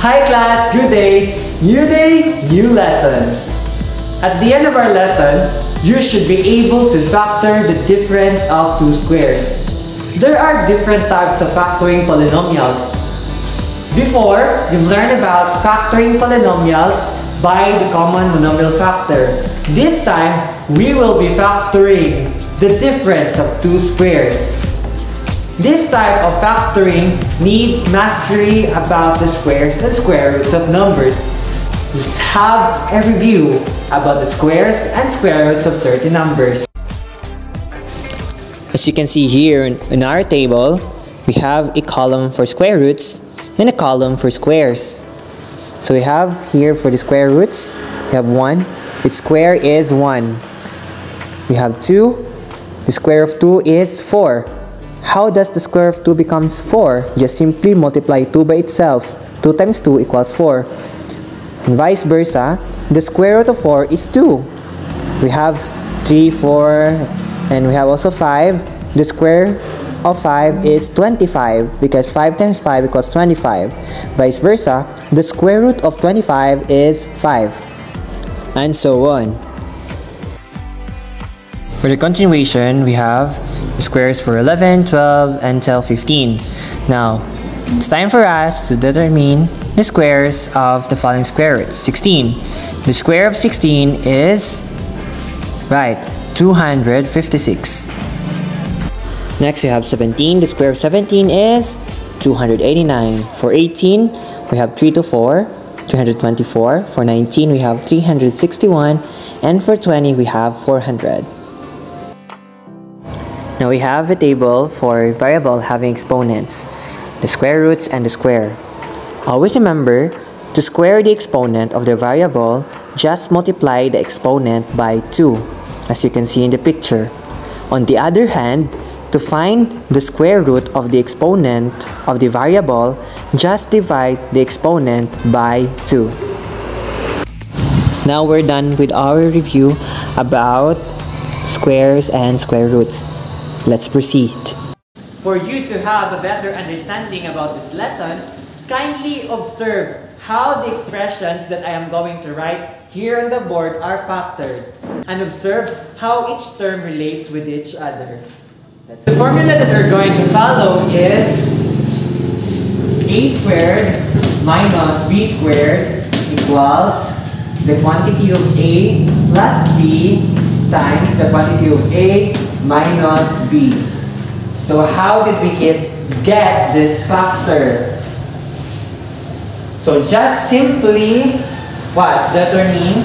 Hi class, good day, new lesson. At the end of our lesson, you should be able to factor the difference of two squares. There are different types of factoring polynomials. Before, you've learned about factoring polynomials by the common monomial factor. This time, we will be factoring the difference of two squares. This type of factoring needs mastery about the squares and square roots of numbers. Let's have a review about the squares and square roots of certain numbers. As you can see here in our table, we have a column for square roots and a column for squares. So we have here for the square roots, we have 1, its square is 1. We have 2, the square of 2 is 4. How does the square of 2 becomes 4? Just simply multiply 2 by itself. 2 times 2 equals 4. And vice versa, the square root of 4 is 2. We have 3, 4, and we have also 5. The square of 5 is 25 because 5 times 5 equals 25. Vice versa, the square root of 25 is 5. And so on. For the continuation, we have the squares for 11, 12, until 15. Now, it's time for us to determine the squares of the following square roots. 16. The square of 16 is, right, 256. Next, we have 17. The square of 17 is 289. For 18, we have 3 to 4, 324. For 19, we have 361. And for 20, we have 400. Now we have a table for variable having exponents, the square roots and the square. Always remember, to square the exponent of the variable, just multiply the exponent by 2, as you can see in the picture. On the other hand, to find the square root of the exponent of the variable, just divide the exponent by 2. Now we're done with our review about squares and square roots. Let's proceed. For you to have a better understanding about this lesson, kindly observe how the expressions that I am going to write here on the board are factored, and observe how each term relates with each other. The formula that we're going to follow is a squared minus b squared equals the quantity of a plus b times the quantity of a minus b. So how did we get this factor? So just simply determine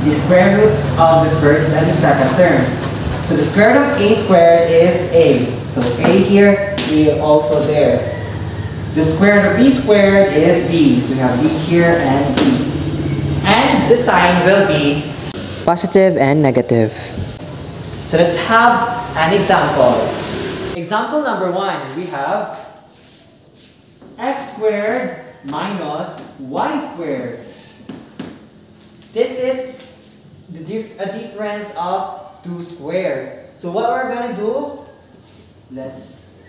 the square roots of the first and the second term. So the square root of a squared is a. So a here, a also there. The square root of b squared is b. So we have b here and b. And the sign will be positive and negative. So let's have an example. Example number 1, we have x squared minus y squared. This is a difference of two squares. So what we're going to do, let's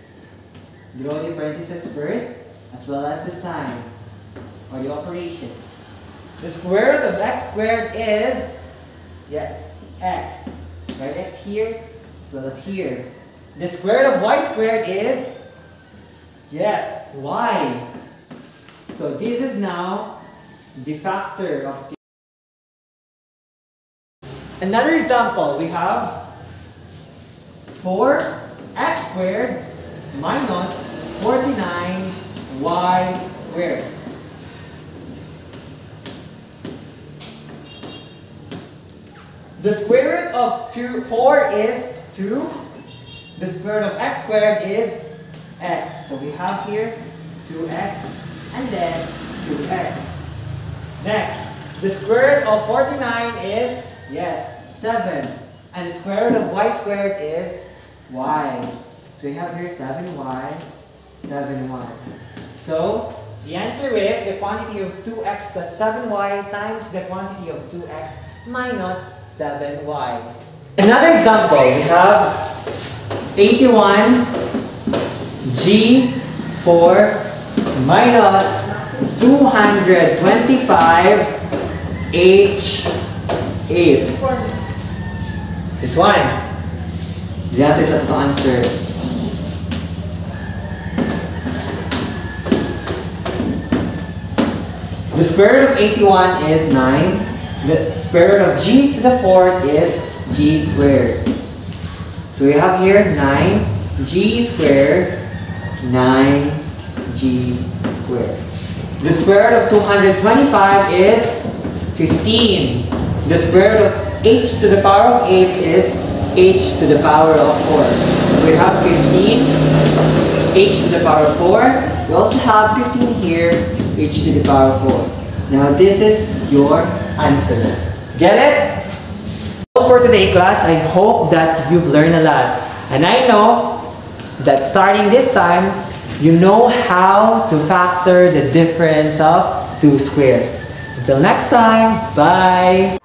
draw the parentheses first, as well as the sign, or the operations. The square root of x squared is, yes, x. Write x here, as well as here. The square root of y squared is, yes, y. So this is now the factor of the. Another example, we have 4x squared minus 49y squared. The square root of 4 is 2. The square root of x squared is x. So we have here 2x and then 2x. Next, the square root of 49 is, yes, 7. And the square root of y squared is y. So we have here 7y, 7y. So the answer is the quantity of 2x plus 7y times the quantity of 2x minus 7y. Another example, we have 81 g4 minus 225h8. This one. That is the answer. The square root of 81 is 9. The square root of g to the 4th is g squared. So we have here 9g squared, 9g squared. The square root of 225 is 15. The square root of h to the power of 8 is h to the power of 4. So we have 15, h to the power of 4. We also have 15 here, h to the power of 4. Now this is your answer. Get it? So for today, class, I hope that you've learned a lot. And I know that starting this time, you know how to factor the difference of two squares. Until next time, bye!